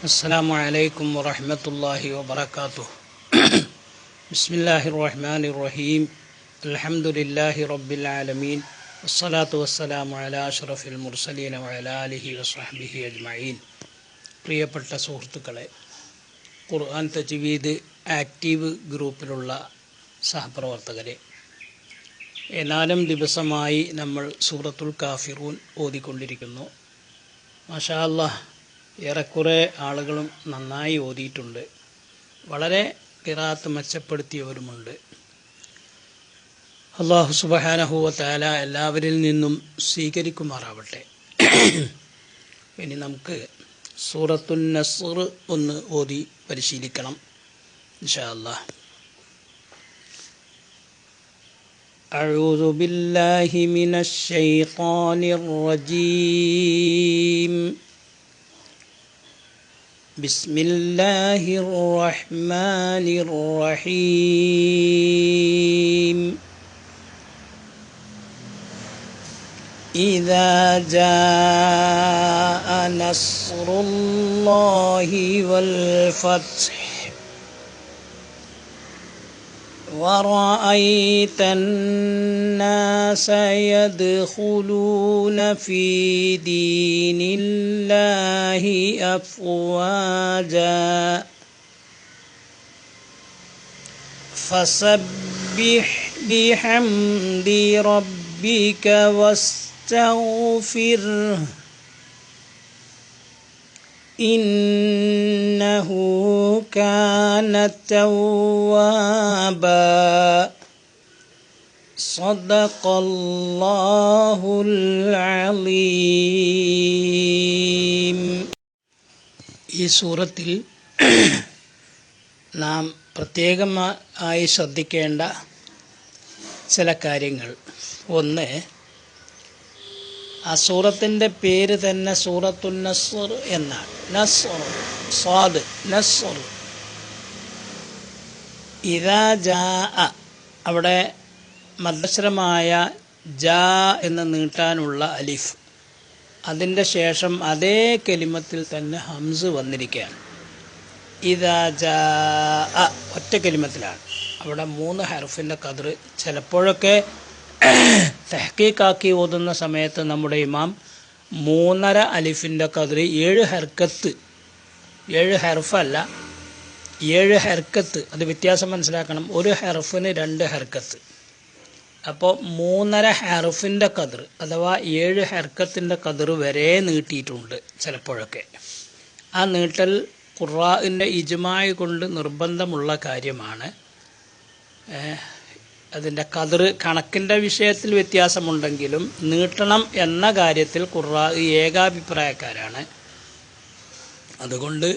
അസ്സലാമു അലൈക്കും വറഹ്മത്തുള്ളാഹി വബറകാതുഹു. ബിസ്മില്ലാഹിർ റഹ്മാനിർ റഹീം. അൽഹംദുലില്ലാഹി റബ്ബിൽ ആലമീൻ. വസ്സലാത്തു വസ്സലാമു അലാ അഷ്റഫിൽ മുർസലീൻ വഅലാ ആലിഹി വസ്വഹ്ബിഹി അജ്മഈൻ. പ്രിയപ്പെട്ട സുഹൃത്തുക്കളെ, ഖുർആൻ തജ്വീദ് ആക്റ്റീവ് ഗ്രൂപ്പിലുള്ള സഹപ്രവർത്തകരെ, 4 ദിവസമായി നമ്മൾ സൂറത്തുൽ കാഫിറൂൻ ഓതിക്കൊണ്ടിരിക്കുന്നു. മാഷാ അല്ലാഹ്, ഏറെക്കുറെ ആളുകളും നന്നായി ഓതിയിട്ടുണ്ട്. വളരെ ഖിറാഅത്ത് മെച്ചപ്പെടുത്തിയവരുമുണ്ട്. അല്ലാഹു സുബ്ഹാനഹു വ തആല എല്ലാവരിൽ നിന്നും സ്വീകരിക്കുമാറാവട്ടെ. ഇനി നമുക്ക് സൂറത്തുൻ നസ്ർ ഒന്ന് ഓതി പരിശീലിക്കണം ഇൻഷാ അല്ലാഹ്. അഊദു ബില്ലാഹി മിനശ് ശൈത്വാനിർ റജീം. ബിസ്മില്ലാഹിർ റഹ്മാനിർ റഹീം. ഇദാ ജാഅ നസ്റുല്ലാഹി വൽ ഫത്ഹ് ورأيت الناس يدخلون في دين الله أفواجا فسبح بحمد ربك واستغفره إنه كان توابا صدق الله العظيم. ഈ സൂറത്തിൽ നാം പ്രത്യേകമായി ശ്രദ്ധിക്കേണ്ട ചില കാര്യങ്ങൾ. ഒന്ന്, ആ സൂറത്തിൻ്റെ പേര് തന്നെ സൂറത്തുൻ നസ്ർ എന്നാണ്. നസ്ർ, സ്വാദ്, നസ്ർ. ഇദാ ജാഅ, അവിടെ മദ്ദസ്രമായ ജാ എന്ന് നീട്ടാനുള്ള അലിഫ്, അതിൻ്റെ ശേഷം അതേ കലിമത്തിൽ തന്നെ ഹംസ് വന്നിരിക്കുകയാണ്. ഇദാ ജാഅ ഒറ്റ കലിമത്തിലാണ്. അവിടെ 3 ഹർഫിൻ്റെ ഖദർ. ചിലപ്പോഴൊക്കെ തഹ്ഖീഖാക്കി ഓതുന്ന സമയത്ത് നമ്മുടെ ഇമാം 3.5 അലിഫിൻ്റെ ഖദർ 7 ഹർക്കത്ത്, 7 ഹർഫല്ല 7 ഹർക്കത്ത്, അത് വ്യത്യാസം മനസ്സിലാക്കണം. ഒരു ഹർഫിന് 2 ഹർക്കത്ത്. അപ്പോൾ 3.5 ഹർഫിൻ്റെ ഖദർ അഥവാ 7 ഹർക്കത്തിൻ്റെ ഖദർ വരെ നീട്ടിയിട്ടുണ്ട് ചിലപ്പോഴൊക്കെ. ആ നീട്ടൽ ഖുർആൻ്റെ ഇജ്മാഅ് കൊണ്ട് നിർബന്ധമുള്ള കാര്യമാണ്. അതിൻ്റെ ഖദർ കണക്കിൻ്റെ വിഷയത്തിൽ വ്യത്യാസമുണ്ടെങ്കിലും നീട്ടണം എന്ന കാര്യത്തിൽ ഖുർആൻ ഏകാഭിപ്രായക്കാരാണ്. അതുകൊണ്ട്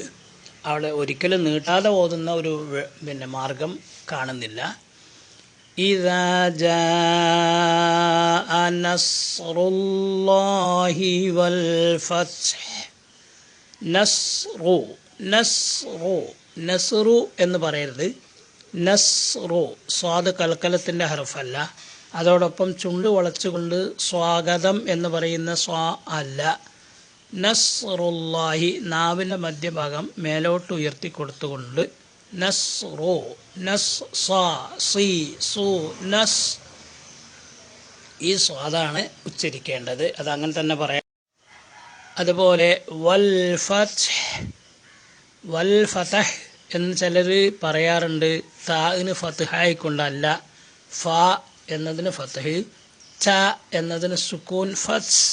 അവിടെ ഒരിക്കലും നീട്ടാതെ ഓതുന്ന ഒരു മാർഗം കാണുന്നില്ല. ഇദാ ജാഅ നസ്റുല്ലാഹി വൽ ഫത്ഹ്. നസ്റു, നസ്റു, നസ്റു എന്ന് പറയരുത്. നസ്റു, സ്വാദ് കൽക്കലത്തിൻ്റെ ഹർഫല്ല. അതോടൊപ്പം ചുണ്ട് വളച്ചുകൊണ്ട് സ്വാഗതം എന്ന് പറയുന്ന സ്വാ അല്ല. നസ്റുല്ലാഹി, നാവിൻ്റെ മധ്യഭാഗം മേലോട്ട് ഉയർത്തി കൊടുത്തുകൊണ്ട് നസ്റു, നസ്, സാ, സി, സു, നസ്, ഈ സ്വാദാണ് ഉച്ചരിക്കേണ്ടത്. അതങ്ങനെ തന്നെ പറയാം. അതുപോലെ വൽ ഫത്ഹ്, വൽ ഫതഹ് എന്ന് ചിലർ പറയാറുണ്ട്. താഇന് ഫത്ഹായിക്കൊണ്ടല്ല, ഫ എന്നതിന് ഫത്ഹ്, ച എന്നതിന് സുക്കൂൻ, ഫത്സ്,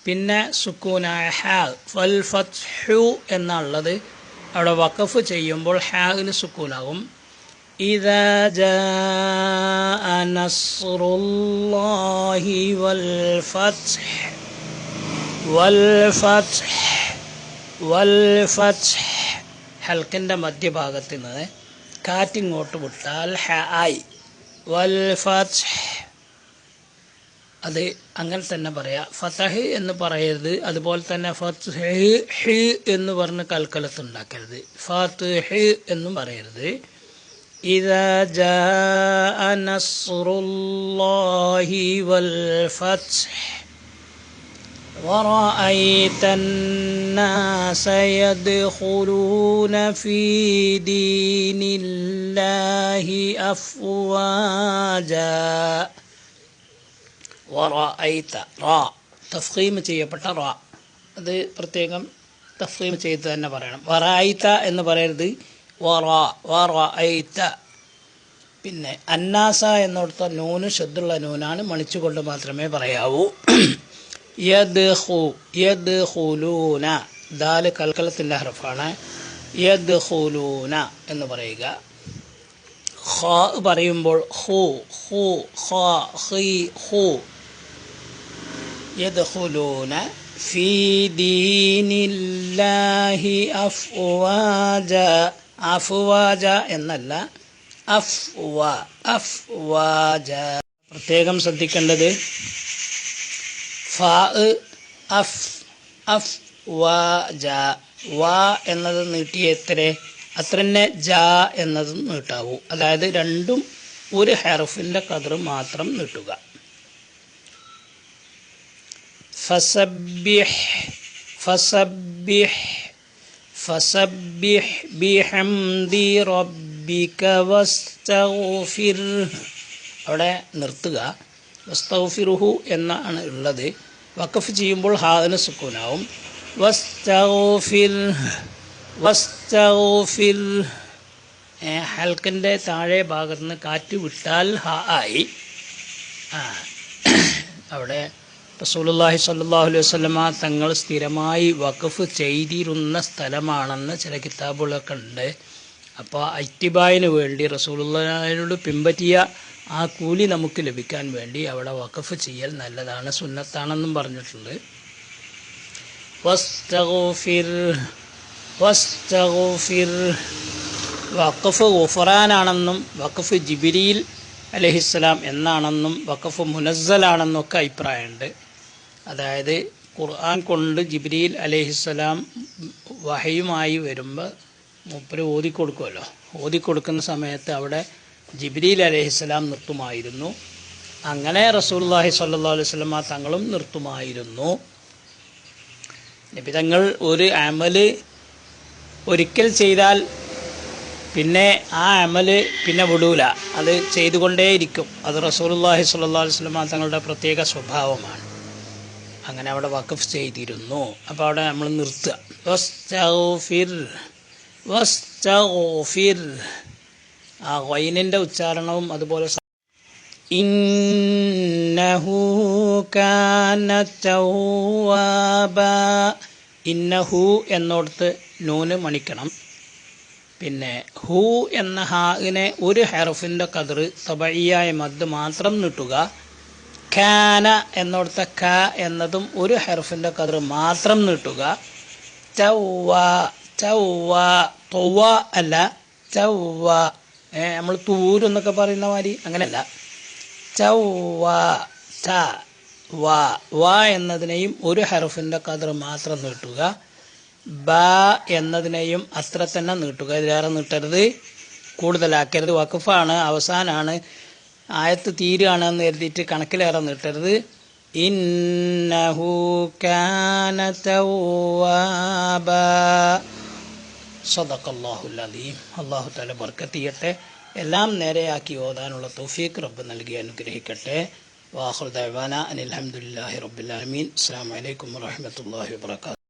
പിന്നെ സുക്കൂനായ ഹാ, വൽ ഫത്ഹു എന്നുള്ളത് അവിടെ വഖഫ് ചെയ്യുമ്പോൾ ഹാഇന് സുക്കൂനാകും. ഇദാ ജാഅ നസ്റുല്ലാഹി വൽ ഫത്ഹ്, വൽ ഫത്ഹ്, വൽ ഫത്ഹ്. ഹൽക്കിൻ്റെ മധ്യഭാഗത്ത് നിന്ന് കാറ്റിങ്ങോട്ട് വിട്ടാൽ ഹ ആയി. വൽ ഫത്ഹ്, അത് അങ്ങനെ തന്നെ പറയാം. ഫതഹ് എന്ന് പറയരുത്. അതുപോലെ തന്നെ ഫത്ഹ് ഹ് എന്ന് പറഞ്ഞ് കൽക്കലത്തുണ്ടാക്കരുത്. ഫത്ഹ് എന്നും പറയരുത്. ഇദാ ജാഅ നസ്റുല്ലാഹി വൽ ഫത്ഹ് വറഅയ്ത الناس يدخلون في دين الله أفواجا വറഅയ്ത റാ തഫ്ഖീം ചെയ്യപ്പെട്ട റാ അത് പ്രത്യേകം തഫ്ഖീം ചെയ്ത് തന്നെ പറയണം. വറഅയ്ത എന്ന് പറയരുത്, വറഅയ്ത. പിന്നെ അന്നാസ എന്നിടത്ത നൂന് ശുദ്ധുള്ള നൂനാണ്, മണിച്ചുകൊണ്ട് മാത്രമേ പറയാവൂ. യദ്ഖുലൂന ദാല് കൽക്കലത്തിൻ്റെ ഹർഫാണ്. യദ്ഖുലൂന എന്ന് പറയുക. ഖാ പറയുമ്പോൾ ഹു ഹു ഖാ ഖീ ഹു. യദ്ഖുലൂന ഫീ ദീനില്ലാഹി അഫ്വാജ. അഫ്വാജ എന്നല്ല, അഫ്വാജ. പ്രത്യേകം ശ്രദ്ധിക്കേണ്ടത് ഫാ അഫ്വാജ. വാ എന്നത് നീട്ടിയ അത്ര തന്നെ ജാ എന്നതും നീട്ടാവൂ. അതായത് രണ്ടും ഒരു ഹർഫിൻ്റെ ഖദർ മാത്രം നീട്ടുക. ഫസബ്ബിഹ് ബിഹംദി റബ്ബിക വസ്തഗ്ഫിർ. അവിടെ നിർത്തുക. വസ്തഗ്ഫിറുഹു എന്നാണ് ഉള്ളത്. വഖഫ് ചെയ്യുമ്പോൾ ഹാദിന് സുക്കൂനാവും. വസ്തഗ്ഫിർ ഹൽക്കിൻ്റെ താഴെ ഭാഗത്ത് നിന്ന് കാറ്റ് വിട്ടാൽ ഹ ആയി. അവിടെ റസൂലുള്ളാഹി സ്വല്ലല്ലാഹു അലൈഹി വസല്ലമ തങ്ങൾ സ്ഥിരമായി വഖഫ് ചെയ്തിരുന്ന സ്ഥലമാണെന്ന് ചില കിതാബുകളൊക്കെ ഉണ്ട്. അപ്പോൾ ഇത്തിബായിന് വേണ്ടി റസൂലുള്ളാഹിയോട് പിൻപറ്റിയ ആ കൂലി നമുക്ക് ലഭിക്കാൻ വേണ്ടി അവിടെ വഖഫ് ചെയ്യൽ നല്ലതാണ്, സുന്നത്താണെന്നും പറഞ്ഞിട്ടുണ്ട്. വസ്തഗ്ഫിർ വഖഫ് ഗുഫ്റാനാണെന്നും വഖഫ് ജിബ്രീൽ അലൈഹിസ്സലാം എന്നാണെന്നും വഖഫ് മുനസ്സലാണെന്നും ഒക്കെ അഭിപ്രായമുണ്ട്. അതായത് ഖുർആൻ കൊണ്ട് ജിബ്രീൽ അലൈഹിസ്സലാം വഹയുമായി വരുമ്പോൾ മൂപ്പര് ഓതിക്കൊടുക്കുമല്ലോ. ഓതിക്കൊടുക്കുന്ന സമയത്ത് അവിടെ ജിബ്രീൽ അലൈഹിസ്സലാം നിർത്തുമായിരുന്നു. അങ്ങനെ റസൂലുള്ളാഹി സ്വല്ലല്ലാഹു അലൈഹി വസല്ലമ തങ്ങളും നിർത്തുമായിരുന്നു. നബി തങ്ങൾ ഒരു അമല് ഒരിക്കൽ ചെയ്താൽ പിന്നെ ആ അമല് പിന്നെ വിടൂല, അത് ചെയ്തുകൊണ്ടേയിരിക്കും. അത് റസൂലുള്ളാഹി സ്വല്ലല്ലാഹു അലൈഹി വസല്ലമ തങ്ങളുടെ പ്രത്യേക സ്വഭാവമാണ്. അങ്ങനെ അവിടെ വഖഫ് ചെയ്തിരുന്നു. അപ്പോൾ അവിടെ നമ്മൾ നിർത്തുക. വസ്തഗ്ഫിർ ആ ഗൈനിൻ്റെ ഉച്ചാരണവും അതുപോലെ ഇന്നഹു കാന തവ്വാബ. ഇന്നഹു എന്നോടത്ത് നൂന് മണിക്കണം. പിന്നെ ഹു എന്ന ഹാഇനെ ഒരു ഹർഫിൻ്റെ ഖദർ തബഈയായ മദ് മാത്രം നീട്ടുക. ഖാന എന്നോടത്ത ഖ എന്നതും ഒരു ഹർഫിൻ്റെ ഖദർ മാത്രം നീട്ടുക. ചൗവ അല്ല, ചൗവ നമ്മൾ തൂരെന്നൊക്കെ പറയുന്ന മാതിരി അങ്ങനെയല്ല. ചൗവ വ എന്നതിനെയും ഒരു ഹർഫിൻ്റെ ഖദർ മാത്രം നീട്ടുക. ബ എന്നതിനെയും അത്ര തന്നെ നീട്ടുക. ഇതിലേറെ നീട്ടരുത്, കൂടുതലാക്കരുത്. വഖഫാണ്, അവസാനാണ്, ആയത്ത് തീരുകയാണെന്ന് കരുതിയിട്ട് കണക്കിലേറെ നീട്ടരുത്. ഇന്നഹു കാന തവ്വാബ. സദഖല്ലാഹുൽ അലീം. അല്ലാഹു തആല ബർക്കത്ത് ചെയ്യട്ടെ. എല്ലാം നേരെയാക്കി ഓതാനുള്ള തൗഫീഖ് റബ്ബ് നൽകി അനുഗ്രഹിക്കട്ടെ. വാഖിറു ദഅ്വാനാ അനിൽ ഹംദുലില്ലാഹി റബ്ബിൽ ആലമീൻ. അസ്സലാമു അലൈക്കും വറഹ്മത്തുള്ളാഹി വബറകാതുഹു.